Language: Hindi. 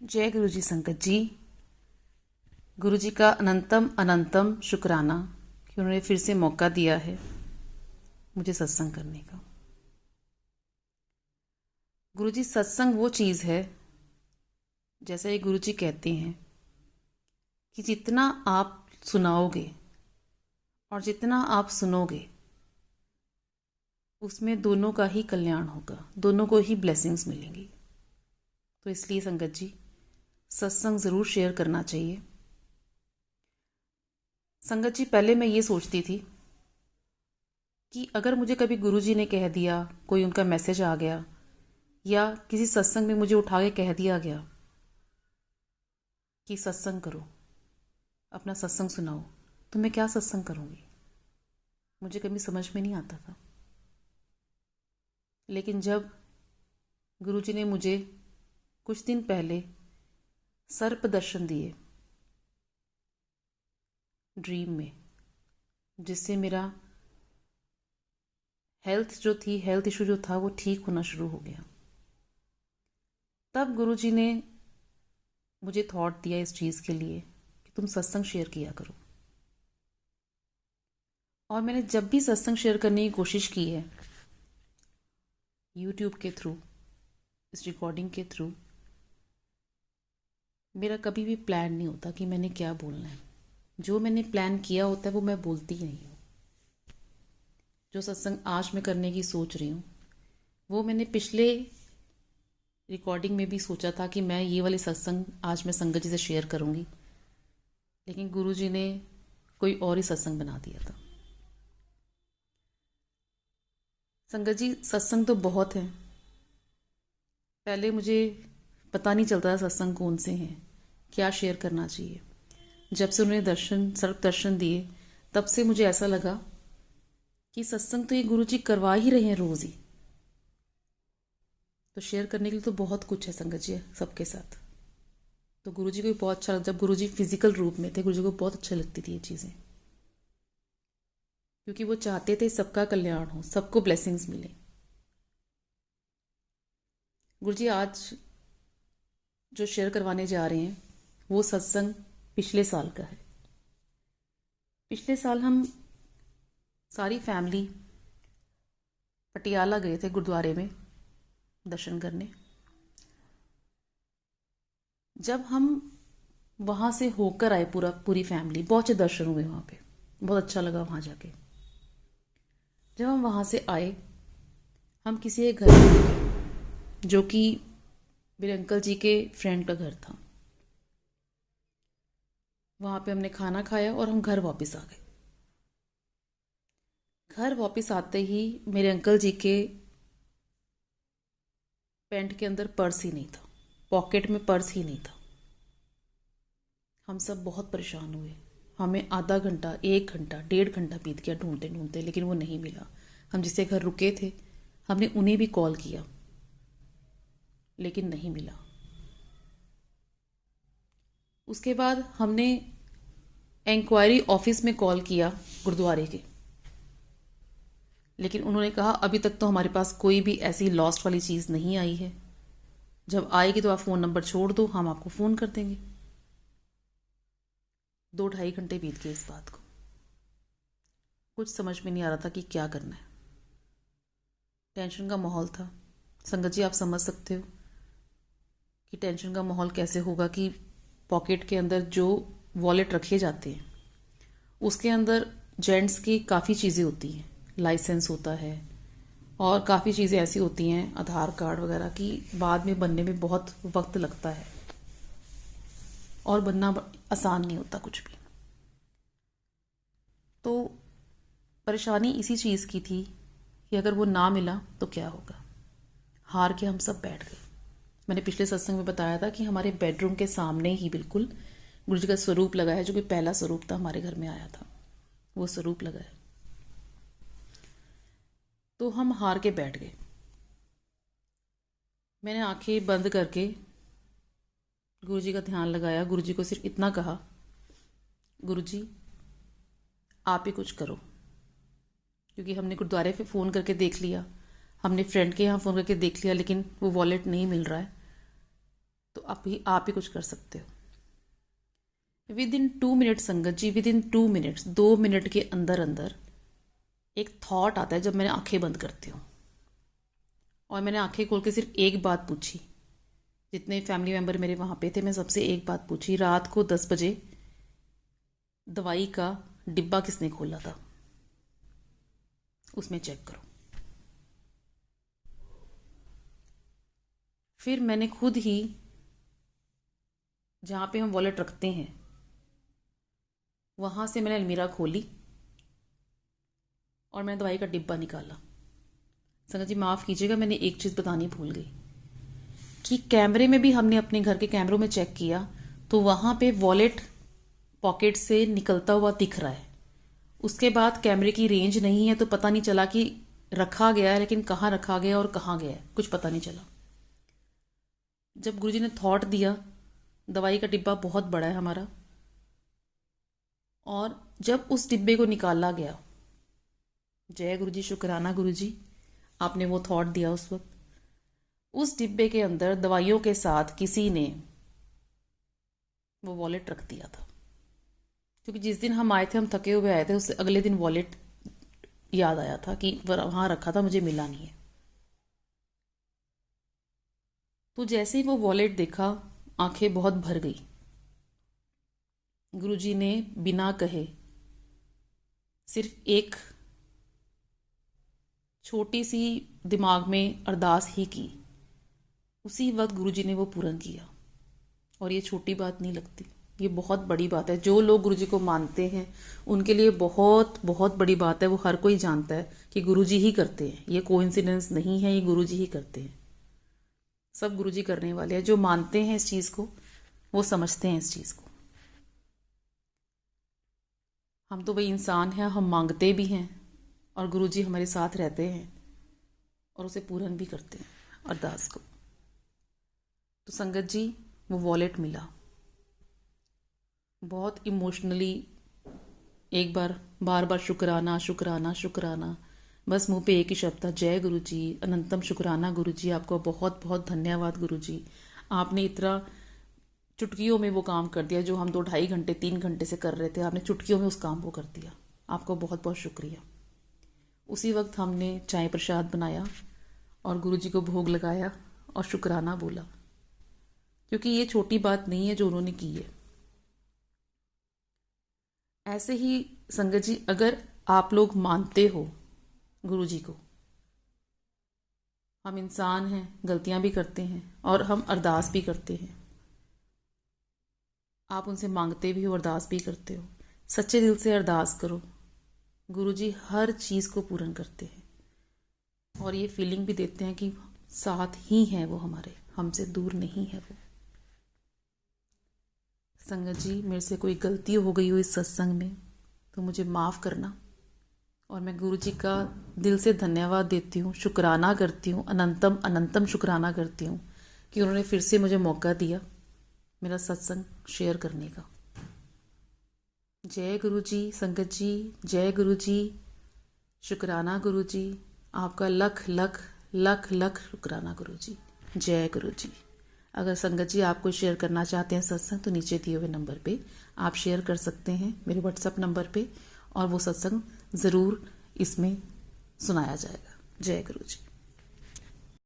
जय गुरु जी संगत जी। गुरु जी का अनंतम अनंतम शुक्राना कि उन्होंने फिर से मौका दिया है मुझे सत्संग करने का। गुरु जी, सत्संग वो चीज़ है, जैसा ये गुरु जी कहते हैं कि जितना आप सुनाओगे और जितना आप सुनोगे उसमें दोनों का ही कल्याण होगा, दोनों को ही ब्लेसिंग्स मिलेंगी। तो इसलिए संगत जी, सत्संग ज़रूर शेयर करना चाहिए। संगत जी, पहले मैं ये सोचती थी कि अगर मुझे कभी गुरुजी ने कह दिया, कोई उनका मैसेज आ गया या किसी सत्संग में मुझे उठा के कह दिया गया कि सत्संग करो, अपना सत्संग सुनाओ, तो मैं क्या सत्संग करूँगी, मुझे कभी समझ में नहीं आता था। लेकिन जब गुरुजी ने मुझे कुछ दिन पहले सर्प दर्शन दिए ड्रीम में, जिससे मेरा हेल्थ इशू जो था वो ठीक होना शुरू हो गया, तब गुरुजी ने मुझे थॉट दिया इस चीज़ के लिए कि तुम सत्संग शेयर किया करो। और मैंने जब भी सत्संग शेयर करने की कोशिश की है, यूट्यूब के थ्रू, इस रिकॉर्डिंग के थ्रू, मेरा कभी भी प्लान नहीं होता कि मैंने क्या बोलना है। जो मैंने प्लान किया होता है वो मैं बोलती ही नहीं हूँ। जो सत्संग आज मैं करने की सोच रही हूँ वो मैंने पिछले रिकॉर्डिंग में भी सोचा था कि मैं ये वाले सत्संग आज मैं संगत जी से शेयर करूँगी, लेकिन गुरुजी ने कोई और ही सत्संग बना दिया था। संगत जी, सत्संग तो बहुत हैं। पहले मुझे पता नहीं चलता था सत्संग कौन से हैं, क्या शेयर करना चाहिए। जब से उन्होंने सर्प दर्शन दिए, तब से मुझे ऐसा लगा कि सत्संग तो ये गुरुजी करवा ही रहे हैं रोज़ ही, तो शेयर करने के लिए तो बहुत कुछ है संगत जी सबके साथ। तो गुरुजी को भी बहुत अच्छा, जब गुरुजी फिजिकल रूप में थे, गुरुजी को बहुत अच्छा लगती थी ये चीज़ें, क्योंकि वो चाहते थे सबका कल्याण हो, सबको ब्लेसिंग्स मिले। गुरुजी आज जो शेयर करवाने जा रहे हैं वो सत्संग पिछले साल का है। पिछले साल हम सारी फैमिली पटियाला गए थे गुरुद्वारे में दर्शन करने। जब हम वहाँ से होकर आए, पूरी फैमिली, बहुत अच्छे दर्शन हुए वहाँ पे, बहुत अच्छा लगा वहाँ जाके। जब हम वहाँ से आए, हम किसी एक घर में रुके जो कि मेरे अंकल जी के फ्रेंड का घर था। वहाँ पे हमने खाना खाया और हम घर वापस आ गए। घर वापस आते ही मेरे अंकल जी के पैंट के अंदर पर्स ही नहीं था, पॉकेट में पर्स ही नहीं था। हम सब बहुत परेशान हुए। हमें आधा घंटा, 1 घंटा, 1.5 घंटा बीत गया ढूंढते ढूंढते, लेकिन वो नहीं मिला। हम जिससे घर रुके थे हमने उन्हें भी कॉल किया, लेकिन नहीं मिला। उसके बाद हमने इंक्वायरी ऑफिस में कॉल किया गुरुद्वारे के, लेकिन उन्होंने कहा अभी तक तो हमारे पास कोई भी ऐसी लॉस्ट वाली चीज़ नहीं आई है, जब आएगी तो आप फ़ोन नंबर छोड़ दो, हम आपको फ़ोन कर देंगे। 2-2.5 घंटे बीत गए इस बात को। कुछ समझ में नहीं आ रहा था कि क्या करना है। टेंशन का माहौल था। संगत जी, आप समझ सकते हो कि टेंशन का माहौल कैसे होगा कि पॉकेट के अंदर जो वॉलेट रखे जाते हैं उसके अंदर जेंट्स की काफ़ी चीज़ें होती हैं, लाइसेंस होता है और काफ़ी चीज़ें ऐसी होती हैं, आधार कार्ड वगैरह, की बाद में बनने में बहुत वक्त लगता है और बनना आसान नहीं होता कुछ भी। तो परेशानी इसी चीज़ की थी कि अगर वो ना मिला तो क्या होगा। हार के हम सब बैठ गए। मैंने पिछले सत्संग में बताया था कि हमारे बेडरूम के सामने ही बिल्कुल गुरु जी का स्वरूप लगा है, जो कि पहला स्वरूप था हमारे घर में आया था, वो स्वरूप लगा है। तो हम हार के बैठ गए। मैंने आंखें बंद करके गुरु जी का ध्यान लगाया। गुरु जी को सिर्फ इतना कहा, गुरु जी आप ही कुछ करो, क्योंकि हमने गुरुद्वारे पे फ़ोन करके देख लिया, हमने फ्रेंड के यहाँ फ़ोन करके देख लिया, लेकिन वो वॉलेट नहीं मिल रहा है। तो आप ही कुछ कर सकते हो। विद इन 2 मिनट संगत जी, विद इन 2 मिनट्स, 2 मिनट के अंदर अंदर एक थॉट आता है जब मैंने आंखें बंद करती हूँ। और मैंने आंखें खोल के सिर्फ एक बात पूछी, जितने फैमिली मेम्बर मेरे वहाँ पे थे, मैं सबसे एक बात पूछी, रात को 10 बजे दवाई का डिब्बा किसने खोला था, उसमें चेक करो। फिर मैंने खुद ही जहाँ पे हम वॉलेट रखते हैं वहाँ से मैंने अलमीरा खोली और मैंने दवाई का डिब्बा निकाला। संगत जी माफ़ कीजिएगा, मैंने एक चीज़ बतानी भूल गई कि कैमरे में भी हमने अपने घर के कैमरों में चेक किया तो वहाँ पे वॉलेट पॉकेट से निकलता हुआ दिख रहा है। उसके बाद कैमरे की रेंज नहीं है तो पता नहीं चला कि रखा गया है, लेकिन कहाँ रखा गया और कहाँ गया है कुछ पता नहीं चला। जब गुरुजी ने थॉट दिया, दवाई का डिब्बा बहुत बड़ा है हमारा, और जब उस डिब्बे को निकाला गया, जय गुरुजी, शुक्राना गुरुजी, आपने वो थॉट दिया उस वक्त। उस डिब्बे के अंदर दवाइयों के साथ किसी ने वो वॉलेट रख दिया था, क्योंकि जिस दिन हम आए थे, हम थके हुए आए थे, उससे अगले दिन वॉलेट याद आया था कि वहां रखा था, मुझे मिला नहीं है। तो जैसे ही वो वॉलेट देखा, आंखें बहुत भर गई। गुरुजी ने बिना कहे सिर्फ एक छोटी सी दिमाग में अरदास ही की, उसी वक्त गुरुजी ने वो पूर्ण किया। और ये छोटी बात नहीं लगती, ये बहुत बड़ी बात है। जो लोग गुरुजी को मानते हैं उनके लिए बहुत बहुत बड़ी बात है। वो हर कोई जानता है कि गुरुजी ही करते हैं, ये कोइंसिडेंस नहीं है, ये गुरुजी ही करते हैं। सब गुरुजी करने वाले हैं। जो मानते हैं इस चीज़ को वो समझते हैं इस चीज़ को। हम तो वही इंसान हैं, हम मांगते भी हैं और गुरुजी हमारे साथ रहते हैं और उसे पूर्ण भी करते हैं अरदास को। तो संगत जी, वो वॉलेट मिला। बहुत इमोशनली एक बार बार शुक्राना शुक्राना शुक्राना, बस मुंह पे एक ही शब्द था, जय गुरुजी, अनंतम शुक्राना गुरुजी, आपको बहुत बहुत धन्यवाद गुरुजी। आपने इतना चुटकियों में वो काम कर दिया जो हम 2-2.5 घंटे 3 घंटे से कर रहे थे, आपने चुटकियों में उस काम को कर दिया। आपको बहुत बहुत शुक्रिया। उसी वक्त हमने चाय प्रसाद बनाया और गुरुजी को भोग लगाया और शुक्राना बोला, क्योंकि ये छोटी बात नहीं है जो उन्होंने की है। ऐसे ही संगत जी, अगर आप लोग मानते हो गुरुजी को, हम इंसान हैं, गलतियां भी करते हैं और हम अरदास भी करते हैं। आप उनसे मांगते भी हो, अरदास भी करते हो। सच्चे दिल से अरदास करो, गुरुजी हर चीज़ को पूर्ण करते हैं और ये फीलिंग भी देते हैं कि साथ ही हैं वो हमारे, हमसे दूर नहीं है वो। संगत जी, मेरे से कोई गलती हो गई हो इस सत्संग में तो मुझे माफ़ करना, और मैं गुरुजी का दिल से धन्यवाद देती हूँ, शुक्राना करती हूँ, अनंतम अनंतम शुक्राना करती हूँ कि उन्होंने फिर से मुझे मौका दिया मेरा सत्संग शेयर करने का। जय गुरुजी संगत जी, जय गुरुजी, शुक्राना गुरुजी, आपका लख लख लख लख शुक्राना गुरुजी, जय गुरुजी। अगर संगत जी आप कोई शेयर करना चाहते हैं सत्संग तो नीचे दिए हुए नंबर पे आप शेयर कर सकते हैं, मेरे व्हाट्सएप नंबर पे, और वो सत्संग ज़रूर इसमें सुनाया जाएगा। जय गुरुजी।